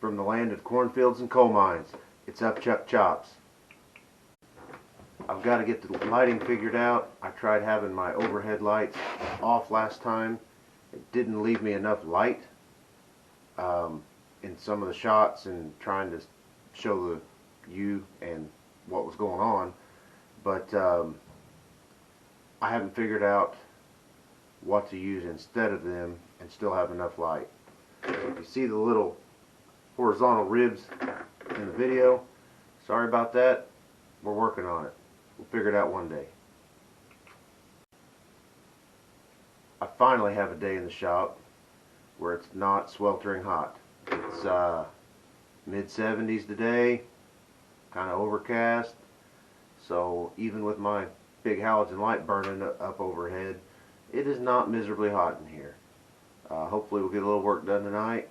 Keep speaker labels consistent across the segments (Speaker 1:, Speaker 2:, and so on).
Speaker 1: from the land of cornfields and coal mines. It's up Chuck Chops. I've got to get the lighting figured out. I tried having my overhead lights off last time. It didn't leave me enough light in some of the shots and trying to show you and what was going on. But I haven't figured out what to use instead of them and still have enough light. If you see the little horizontal ribs in the video, sorry about that. We're working on it. We'll figure it out one day. I finally have a day in the shop where it's not sweltering hot. It's mid-70s today, kind of overcast, so even with my big halogen light burning up overhead, it is not miserably hot in here. Hopefully we'll get a little work done tonight,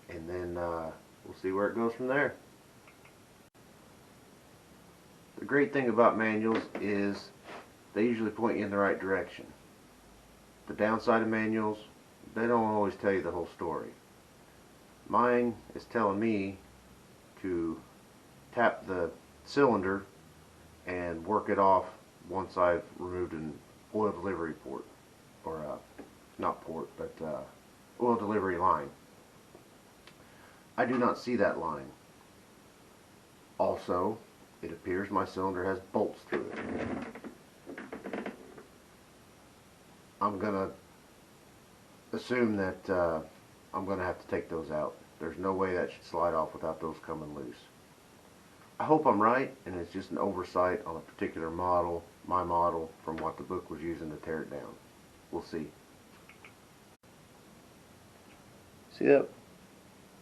Speaker 1: and then we'll see where it goes from there. The great thing about manuals is they usually point you in the right direction. The downside of manuals, they don't always tell you the whole story. Mine is telling me to tap the cylinder and work it off once I've removed an oil delivery port, or not port, but oil delivery line. I do not see that line. Also, it appears my cylinder has bolts through it. I'm gonna assume that I'm gonna have to take those out. There's no way that should slide off without those coming loose. I hope I'm right, and it's just an oversight on a particular model, my model, from what the book was using to tear it down. We'll see. See that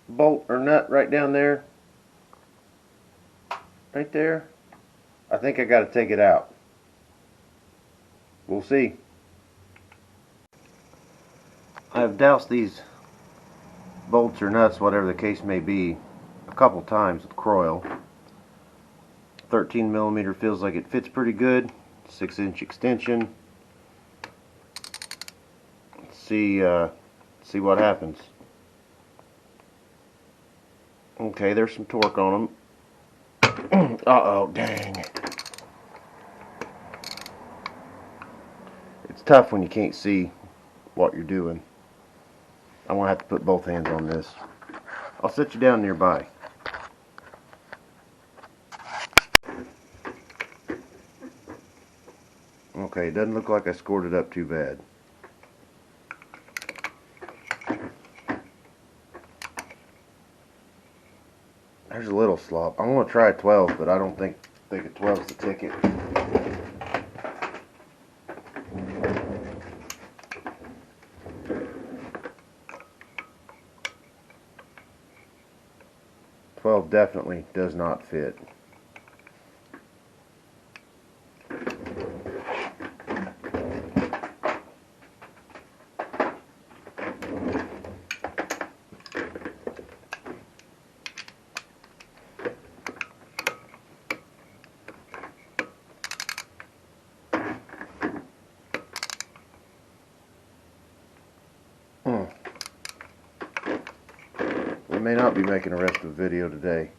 Speaker 1: bolt or nut right down there? Right there? I think I got to take it out. We'll see. I've doused these bolts or nuts, whatever the case may be, a couple times with Croil. 13mm feels like it fits pretty good. 6-inch extension. Let's see what happens. Okay, there's some torque on them. Uh-oh, dang. It's tough when you can't see what you're doing. I'm going to have to put both hands on this. I'll set you down nearby. Okay, it doesn't look like I scored it up too bad. There's a little slop. I'm going to try a 12, but I don't think a 12's the ticket. Definitely does not fit. We may not be making the rest of the video today.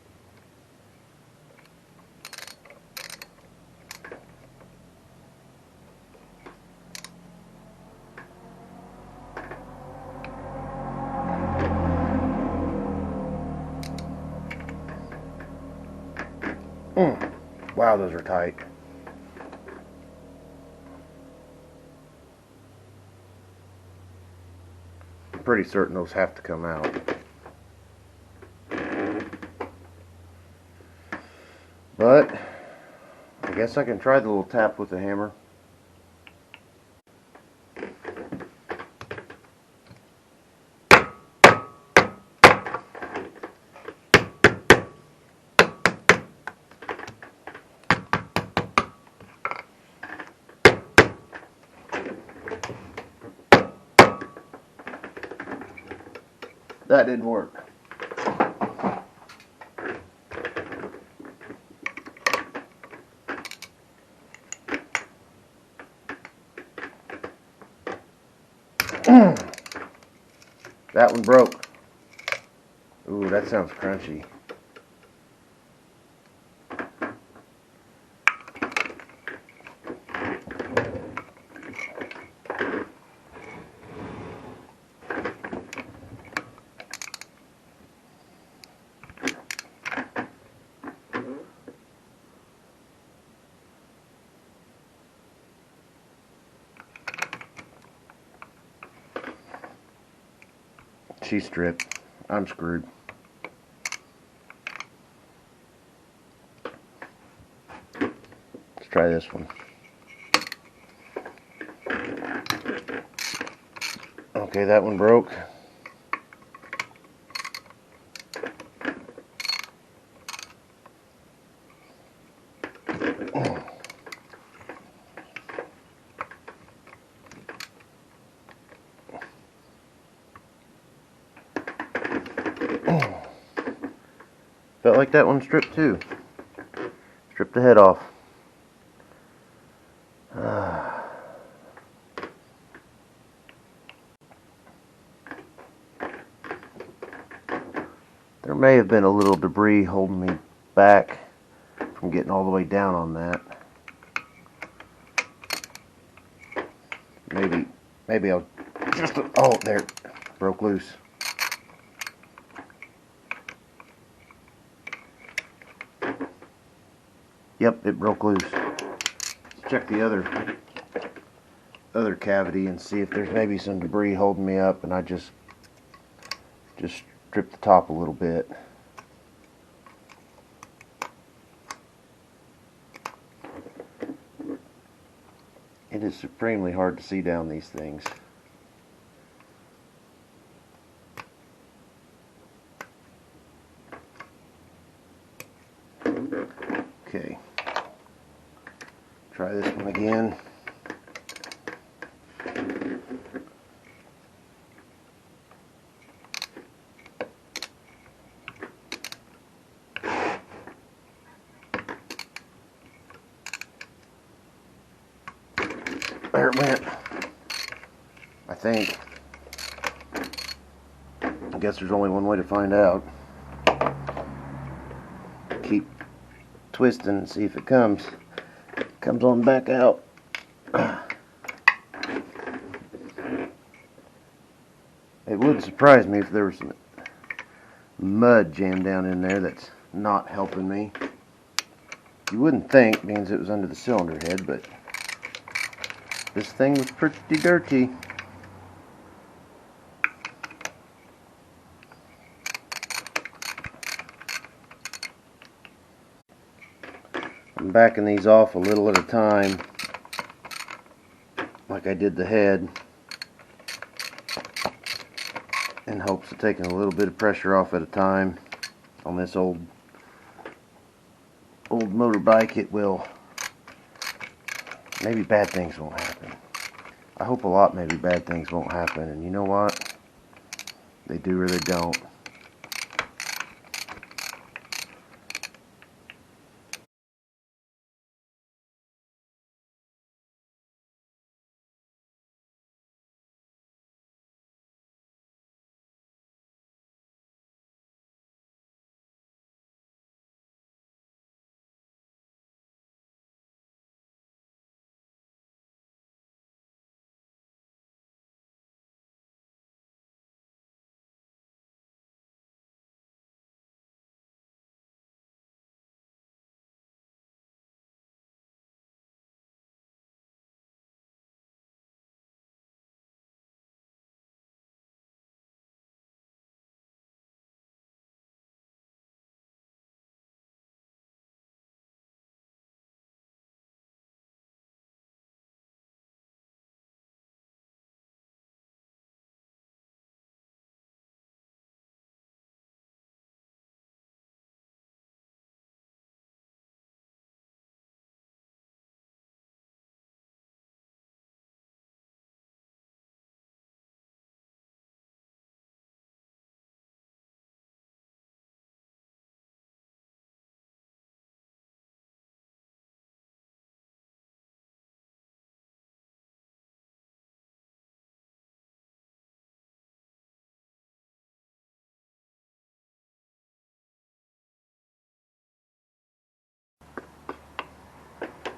Speaker 1: Wow, those are tight. I'm pretty certain those have to come out. But I guess I can try the little tap with the hammer. That didn't work. That one broke. Ooh, that sounds crunchy. She's stripped. I'm screwed. Let's try this one. Okay, that one broke. Felt like that one stripped too. Stripped the head off. There may have been a little debris holding me back from getting all the way down on that. Maybe I'll just, oh, there, broke loose. Yep, it broke loose. Let's check the other cavity and see if there's maybe some debris holding me up, and I just stripped the top a little bit. It is supremely hard to see down these things. Okay, try this one again. There it went. I think. I guess there's only one way to find out. Keep twisting and see if it comes on back out. It would surprise me if there was some mud jammed down in there that's not helping me. You wouldn't think, being it was under the cylinder head, but this thing was pretty dirty. I'm backing these off a little at a time, like I did the head, in hopes of taking a little bit of pressure off at a time. On this old motorbike, it will, maybe bad things won't happen. I hope a lot maybe bad things won't happen, and you know what? They do or they don't.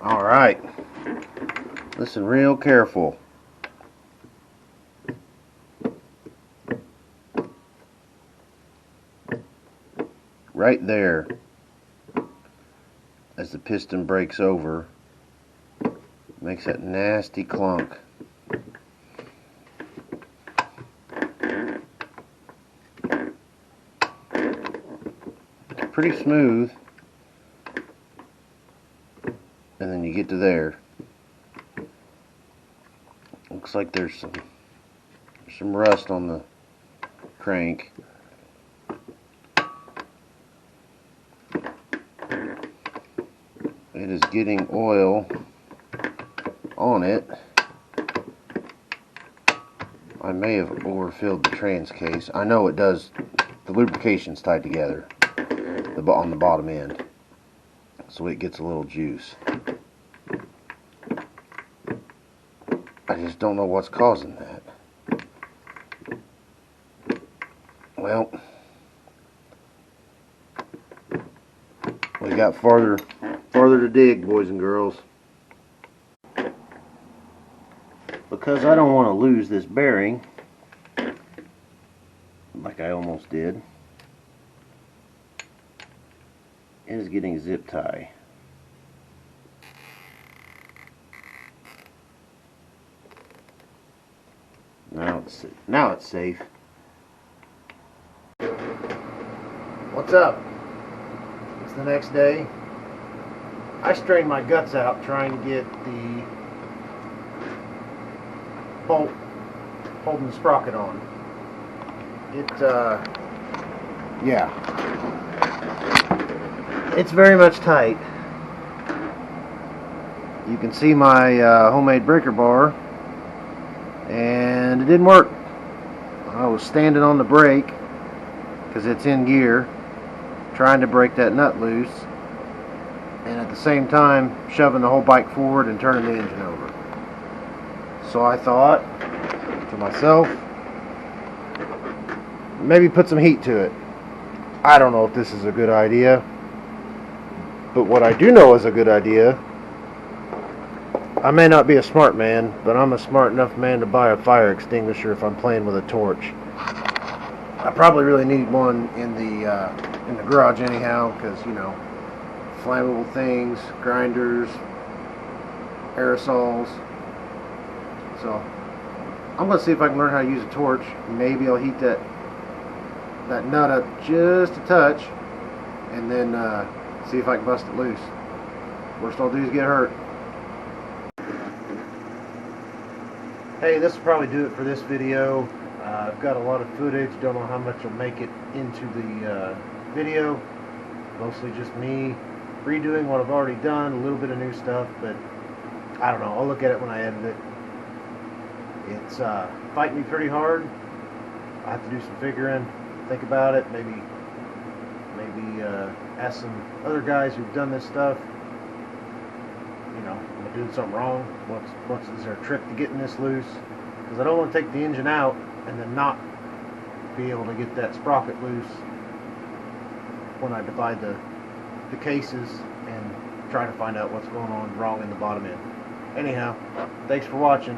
Speaker 1: Alright, listen real careful. Right there, as the piston breaks over, makes that nasty clunk. It's pretty smooth, and then you get to there. Looks like there's some rust on the crank. It is getting oil on it. I may have overfilled the trans case. I know it does. The lubrication's tied together on the bottom end, so it gets a little juice. I just don't know what's causing that. Well, we got farther to dig, boys and girls. Because I don't want to lose this bearing, like I almost did, it is getting a zip tie. Now it's safe. What's up? It's the next day. I strained my guts out trying to get the bolt holding the sprocket on. Yeah. It's very much tight. You can see my homemade breaker bar, and it didn't work. I was standing on the brake because it's in gear, trying to break that nut loose, and at the same time shoving the whole bike forward and turning the engine over. So I thought to myself, maybe put some heat to it. I don't know if this is a good idea, but what I do know is a good idea. I may not be a smart man, but I'm a smart enough man to buy a fire extinguisher if I'm playing with a torch. I probably really need one in the garage anyhow, because, you know, flammable things, grinders, aerosols. So I'm going to see if I can learn how to use a torch. Maybe I'll heat that nut up just a touch, and then see if I can bust it loose. Worst I'll do is get hurt. Hey, this will probably do it for this video. I've got a lot of footage. Don't know how much will make it into the video. Mostly just me redoing what I've already done, a little bit of new stuff, but I don't know. I'll look at it when I edit it. It's fighting me pretty hard. I have to do some figuring, think about it, maybe ask some other guys who've done this stuff. You know, am I doing something wrong? Is there a trick to getting this loose? Because I don't want to take the engine out and then not be able to get that sprocket loose when I divide the cases and try to find out what's going on wrong in the bottom end. Anyhow, thanks for watching.